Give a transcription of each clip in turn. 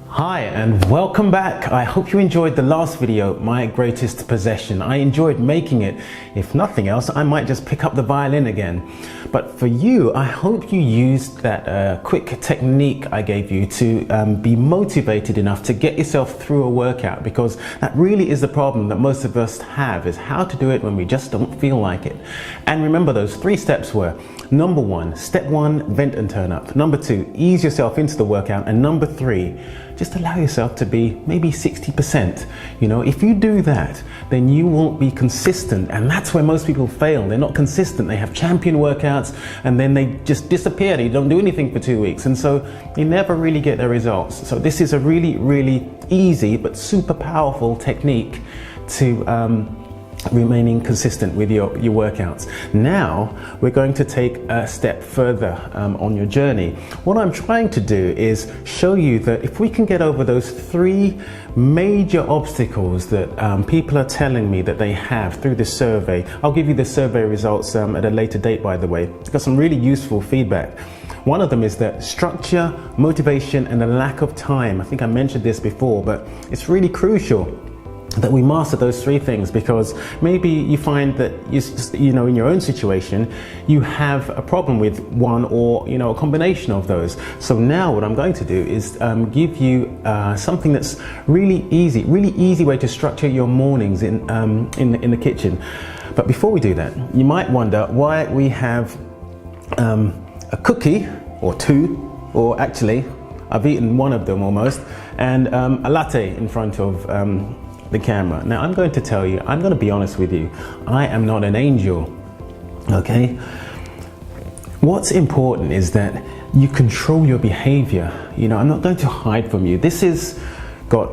Hi and welcome back. I hope you enjoyed the last video, my greatest possession. I enjoyed making it. If nothing else, I might just pick up the violin again. But for you, I hope you used that quick technique I gave you to be motivated enough to get yourself through a workout, because that really is the problem that most of us have, is how to do it when we just don't feel like it. And remember, those 3 steps were: number 1, step 1, vent and turn up. Number 2, ease yourself into the workout. And number 3, just allow yourself to be maybe 60%. You know, if you do that, then you won't be consistent. And that's where most people fail. They're not consistent. They have champion workouts and then they just disappear. They don't do anything for 2 weeks. And so you never really get the results. So this is a really, really easy but super powerful technique to remaining consistent with your workouts. Now we're going to take a step further on your journey. What I'm trying to do is show you that if we can get over those 3 major obstacles that people are telling me that they have through this survey. I'll give you the survey results at a later date, by the way. I've got some really useful feedback. One of them is that structure, motivation, and a lack of time. I think I mentioned this before, but it's really crucial that we master those 3 things, because maybe you find that you know, in your own situation, you have a problem with one or, you know, a combination of those. So now what I'm going to do is give you something that's really easy way to structure your mornings in the kitchen. But before we do that, you might wonder why we have a cookie or 2, or actually I've eaten one of them almost, and a latte in front of the camera. Now I'm going to tell you, I'm going to be honest with you, I am not an angel, okay? What's important is that you control your behavior. You know, I'm not going to hide from you. This is got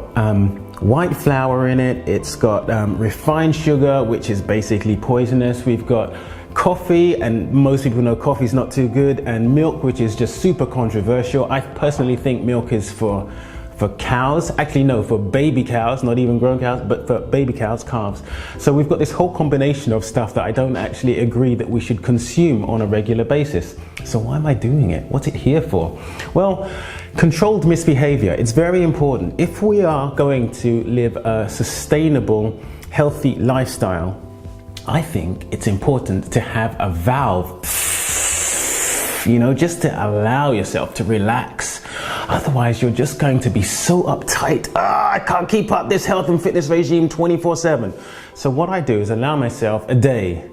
white flour in it, it's got refined sugar, which is basically poisonous. We've got coffee, and most people know coffee is not too good, and milk, which is just super controversial. I personally think milk is for cows. Actually no, for baby cows, not even grown cows, but for baby cows, calves. So we've got this whole combination of stuff that I don't actually agree that we should consume on a regular basis. So why am I doing it? What's it here for? Well, controlled misbehavior. It's very important. If we are going to live a sustainable, healthy lifestyle, I think it's important to have a valve, you know, just to allow yourself to relax. Otherwise, you're just going to be so uptight. I can't keep up this health and fitness regime 24/7. So what I do is allow myself a day.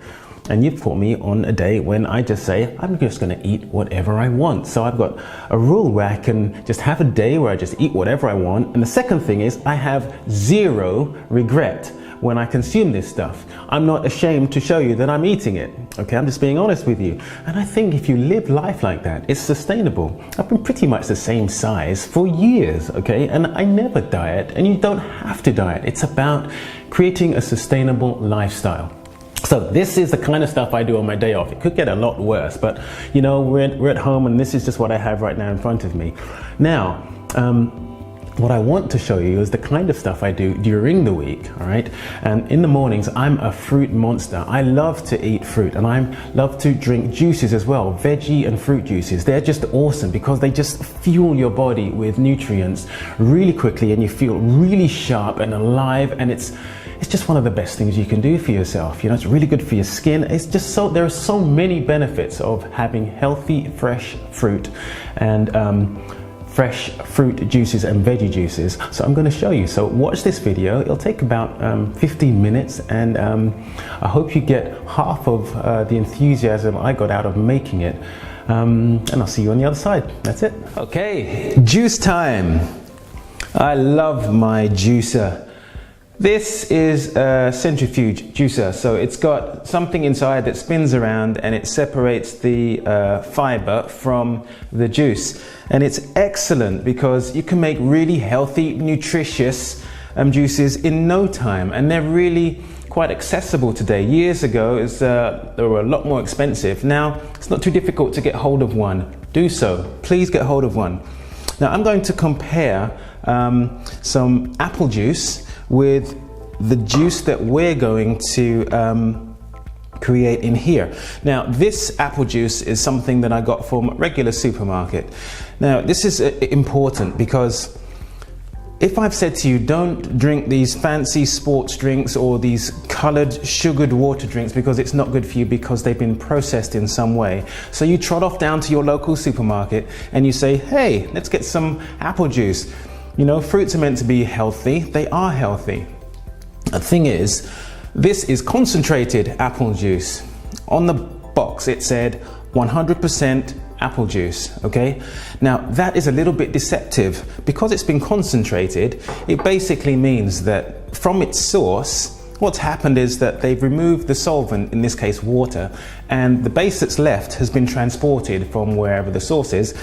And you've put me on a day when I just say, I'm just going to eat whatever I want. So I've got a rule where I can just have a day where I just eat whatever I want. And the second thing is I have 0 regret when I consume this stuff. I'm not ashamed to show you that I'm eating it. Okay, I'm just being honest with you. And I think if you live life like that, it's sustainable. I've been pretty much the same size for years, okay? And I never diet, and you don't have to diet. It's about creating a sustainable lifestyle. So this is the kind of stuff I do on my day off. It could get a lot worse, but you know, we're at home and this is just what I have right now in front of me. Now, what I want to show you is the kind of stuff I do during the week, all right? And in the mornings, I'm a fruit monster. I love to eat fruit, and I love to drink juices as well, veggie and fruit juices. They're just awesome because they just fuel your body with nutrients really quickly, and you feel really sharp and alive, and it's just one of the best things you can do for yourself. You know, it's really good for your skin. It's just so, there are so many benefits of having healthy, fresh fruit and fresh fruit juices and veggie juices. So I'm going to show you. So watch this video. It'll take about 15 minutes, and I hope you get half of the enthusiasm I got out of making it. And I'll see you on the other side. That's it. Okay, juice time. I love my juicer. This is a centrifuge juicer, so it's got something inside that spins around and it separates the fiber from the juice. And it's excellent because you can make really healthy, nutritious juices in no time, and they're really quite accessible today. Years ago, they were a lot more expensive. Now, it's not too difficult to get hold of one. Do so. Please get hold of one. Now, I'm going to compare some apple juice with the juice that we're going to create in here. Now, this apple juice is something that I got from a regular supermarket. Now, this is important because if I've said to you, don't drink these fancy sports drinks or these colored sugared water drinks because it's not good for you because they've been processed in some way. So you trot off down to your local supermarket and you say, hey, let's get some apple juice. You know, fruits are meant to be healthy. They are healthy. The thing is, this is concentrated apple juice. On the box it said 100% apple juice, okay? Now that is a little bit deceptive. Because it's been concentrated, it basically means that from its source, what's happened is that they've removed the solvent, in this case water, and the base that's left has been transported from wherever the source is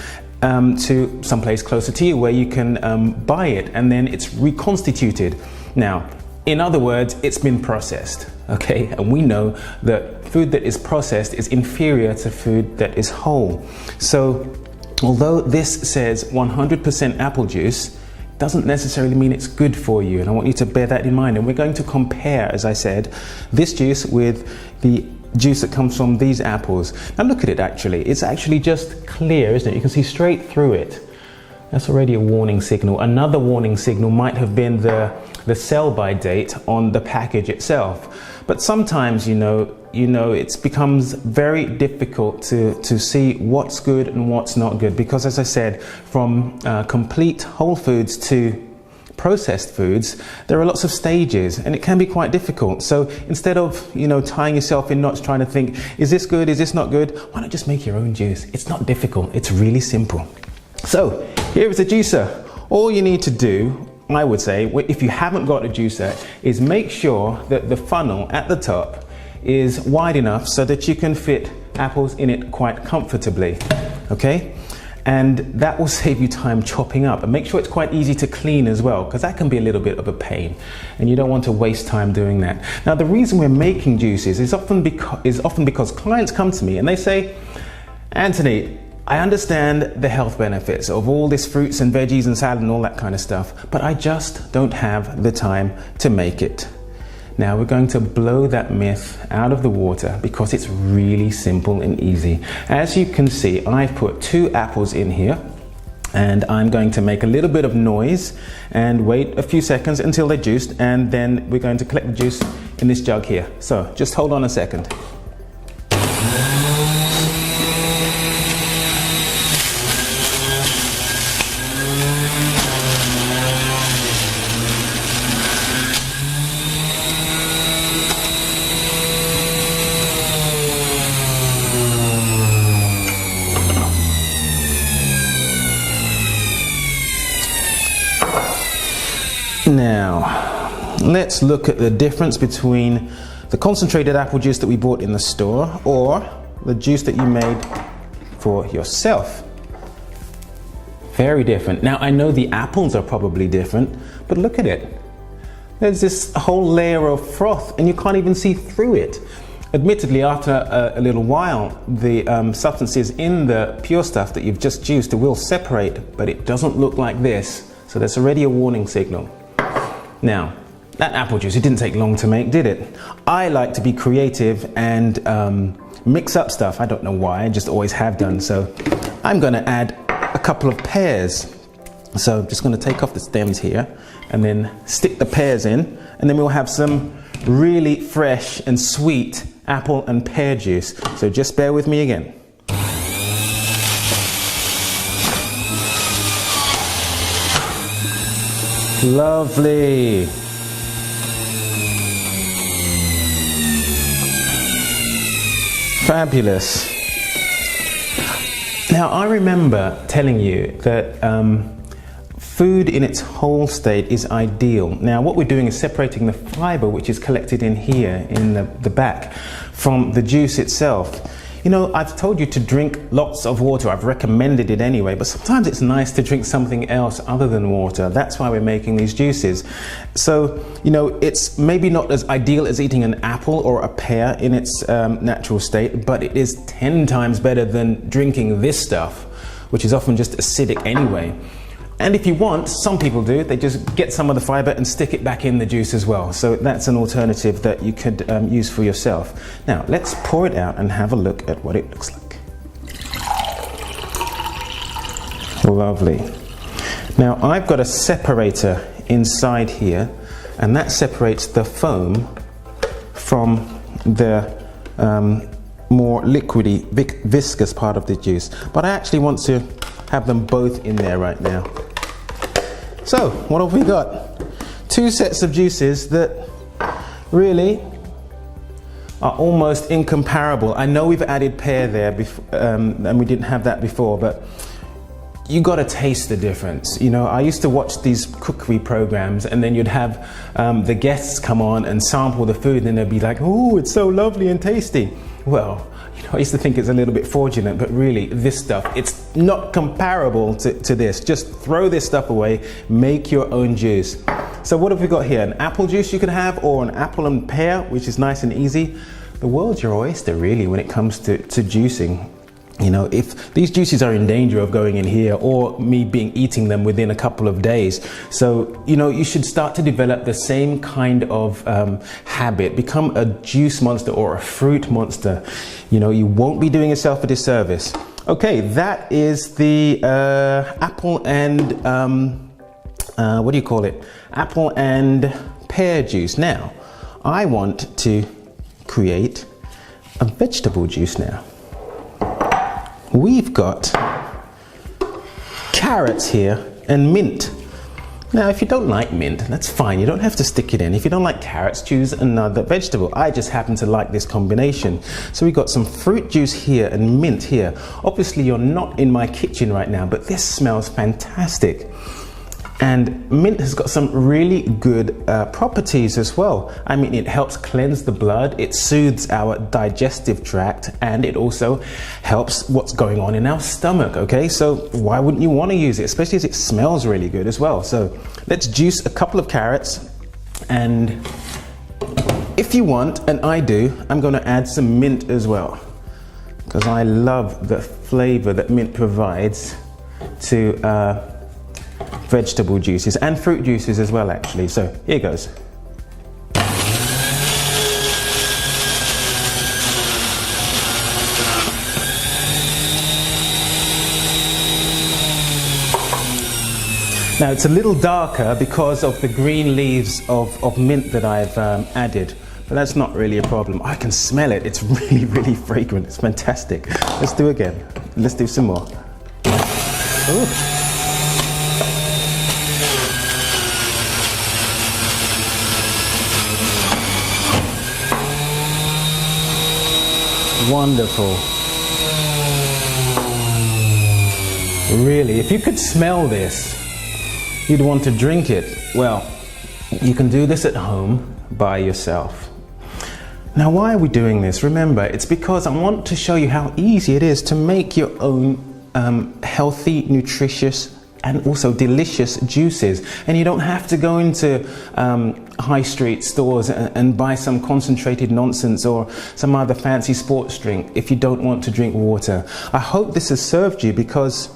to someplace closer to you where you can buy it, and then it's reconstituted. Now, in other words, it's been processed, okay? And we know that food that is processed is inferior to food that is whole. So, although this says 100% apple juice, doesn't necessarily mean it's good for you. And I want you to bear that in mind. And we're going to compare, as I said, this juice with the juice that comes from these apples. Now look at it actually. It's actually just clear, isn't it? You can see straight through it. That's already a warning signal. Another warning signal might have been the sell-by date on the package itself. But sometimes, you know, it becomes very difficult to see what's good and what's not good. Because as I said, from complete whole foods to processed foods, there are lots of stages and it can be quite difficult. So instead of, you know, tying yourself in knots trying to think, is this good, is this not good? Why not just make your own juice? It's not difficult, it's really simple. So here is a juicer. All you need to do, I would say, if you haven't got a juicer, is make sure that the funnel at the top is wide enough so that you can fit apples in it quite comfortably, okay? And that will save you time chopping up, and make sure it's quite easy to clean as well, because that can be a little bit of a pain and you don't want to waste time doing that. Now the reason we're making juices is often because clients come to me and they say, Anthony, I understand the health benefits of all this fruits and veggies and salad and all that kind of stuff, but I just don't have the time to make it. Now we're going to blow that myth out of the water because it's really simple and easy. As you can see, I've put 2 apples in here and I'm going to make a little bit of noise and wait a few seconds until they're juiced, and then we're going to collect the juice in this jug here. So just hold on a second. Now, let's look at the difference between the concentrated apple juice that we bought in the store or the juice that you made for yourself. Very different. Now, I know the apples are probably different, but look at it. There's this whole layer of froth and you can't even see through it. Admittedly, after a little while, the substances in the pure stuff that you've just juiced will separate, but it doesn't look like this. So that's already a warning signal. Now, that apple juice, it didn't take long to make, did it? I like to be creative and mix up stuff. I don't know why, I just always have done. So I'm going to add a couple of pears. So I'm just going to take off the stems here and then stick the pears in, and then we'll have some really fresh and sweet apple and pear juice. So just bear with me again. Lovely. Fabulous. Now I remember telling you that food in its whole state is ideal. Now what we're doing is separating the fiber, which is collected in here in the back, from the juice itself. You know, I've told you to drink lots of water. I've recommended it anyway, but sometimes it's nice to drink something else other than water. That's why we're making these juices. So, you know, it's maybe not as ideal as eating an apple or a pear in its natural state, but it is 10 times better than drinking this stuff, which is often just acidic anyway. And if you want, some people do, they just get some of the fiber and stick it back in the juice as well. So that's an alternative that you could use for yourself. Now, let's pour it out and have a look at what it looks like. Lovely. Now I've got a separator inside here, and that separates the foam from the more liquidy, viscous part of the juice. But I actually want to have them both in there right now. So what have we got? Two sets of juices that really are almost incomparable. I know we've added pear there and we didn't have that before, but you got to taste the difference. You know, I used to watch these cookery programs, and then you'd have the guests come on and sample the food, and they'd be like, oh, it's so lovely and tasty. Well, you know, I used to think it's a little bit fraudulent, but really this stuff, it's not comparable to this. Just throw this stuff away, make your own juice. So what have we got here? An apple juice you could have, or an apple and pear, which is nice and easy. The world's your oyster, really, when it comes to juicing. You know, if these juices are in danger of going in here, or me eating them within a couple of days. So, you know, you should start to develop the same kind of habit. Become a juice monster or a fruit monster. You know, you won't be doing yourself a disservice. Okay, that is the apple and, what do you call it? Apple and pear juice. Now, I want to create a vegetable juice now. We've got carrots here and mint. Now, if you don't like mint, that's fine. You don't have to stick it in. If you don't like carrots, choose another vegetable. I just happen to like this combination. So we've got some fruit juice here and mint here. Obviously, you're not in my kitchen right now, but this smells fantastic. And mint has got some really good properties as well. I mean, it helps cleanse the blood, it soothes our digestive tract, and it also helps what's going on in our stomach, okay? So why wouldn't you want to use it, especially as it smells really good as well? So let's juice a couple of carrots, and if you want, and I do, I'm going to add some mint as well, because I love the flavor that mint provides to vegetable juices and fruit juices as well, actually. So here goes. Now it's a little darker because of the green leaves of mint that I've added, but that's not really a problem. I can smell it. It's really, really fragrant. It's fantastic. Let's do it again. Let's do some more. Ooh. Wonderful. Really, if you could smell this, you'd want to drink it. Well, you can do this at home by yourself. Now, why are we doing this? Remember, it's because I want to show you how easy it is to make your own healthy, nutritious, and also delicious juices. And you don't have to go into high street stores and buy some concentrated nonsense or some other fancy sports drink if you don't want to drink water. I hope this has served you, because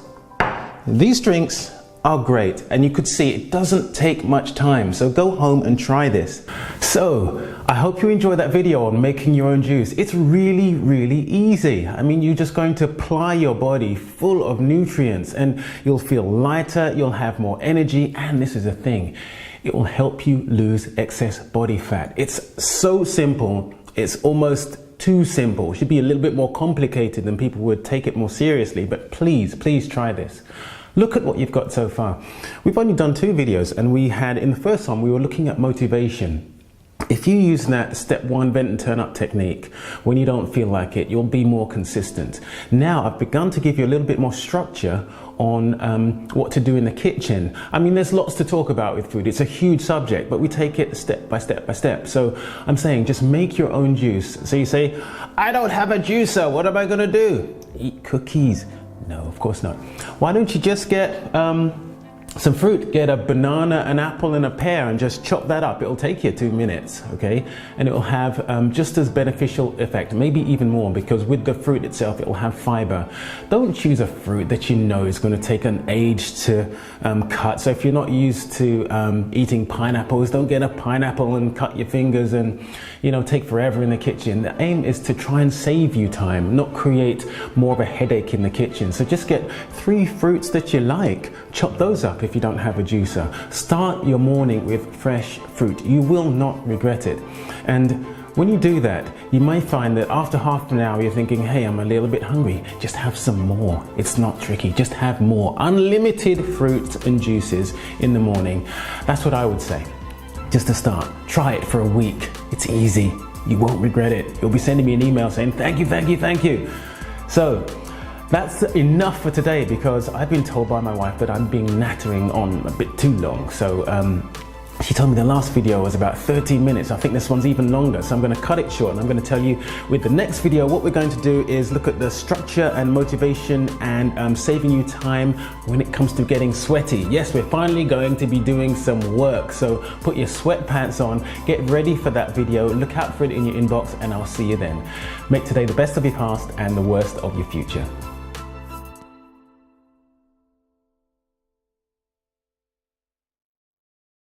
these drinks are great, and you could see it doesn't take much time. So go home and try this. So I hope you enjoyed that video on making your own juice. It's really, really easy. I mean, you're just going to ply your body full of nutrients, and you'll feel lighter, you'll have more energy, and this is the thing, it will help you lose excess body fat. It's so simple, it's almost too simple. It should be a little bit more complicated, and people would take it more seriously, but please, please try this. Look at what you've got so far. We've only done 2 videos, and we had, in the first one, we were looking at motivation. If you use that step 1 vent and turn up technique when you don't feel like it, you'll be more consistent. Now I've begun to give you a little bit more structure on what to do in the kitchen. I mean, there's lots to talk about with food. It's a huge subject, but we take it step by step by step. So I'm saying just make your own juice. So you say, I don't have a juicer, what am I gonna do? Eat cookies. No, of course not. Why don't you just get some fruit, get a banana, an apple and a pear, and just chop that up. It'll take you 2 minutes, okay? And it will have just as beneficial effect, maybe even more, because with the fruit itself, it will have fiber. Don't choose a fruit that you know is going to take an age to cut. So if you're not used to eating pineapples, don't get a pineapple and cut your fingers and, you know, take forever in the kitchen. The aim is to try and save you time, not create more of a headache in the kitchen. So just get 3 fruits that you like, chop those up, up if you don't have a juicer. Start your morning with fresh fruit. You will not regret it. And when you do that, you may find that after half an hour you're thinking, hey, I'm a little bit hungry. Just have some more. It's not tricky. Just have more. Unlimited fruits and juices in the morning. That's what I would say. Just to start, try it for a week. It's easy. You won't regret it. You'll be sending me an email saying, thank you, thank you, thank you. So that's enough for today, because I've been told by my wife that I'm being nattering on a bit too long. So she told me the last video was about 13 minutes. I think this one's even longer, so I'm going to cut it short, and I'm going to tell you with the next video what we're going to do is look at the structure and motivation and saving you time when it comes to getting sweaty. Yes, we're finally going to be doing some work, so put your sweatpants on, get ready for that video, look out for it in your inbox, and I'll see you then. Make today the best of your past and the worst of your future.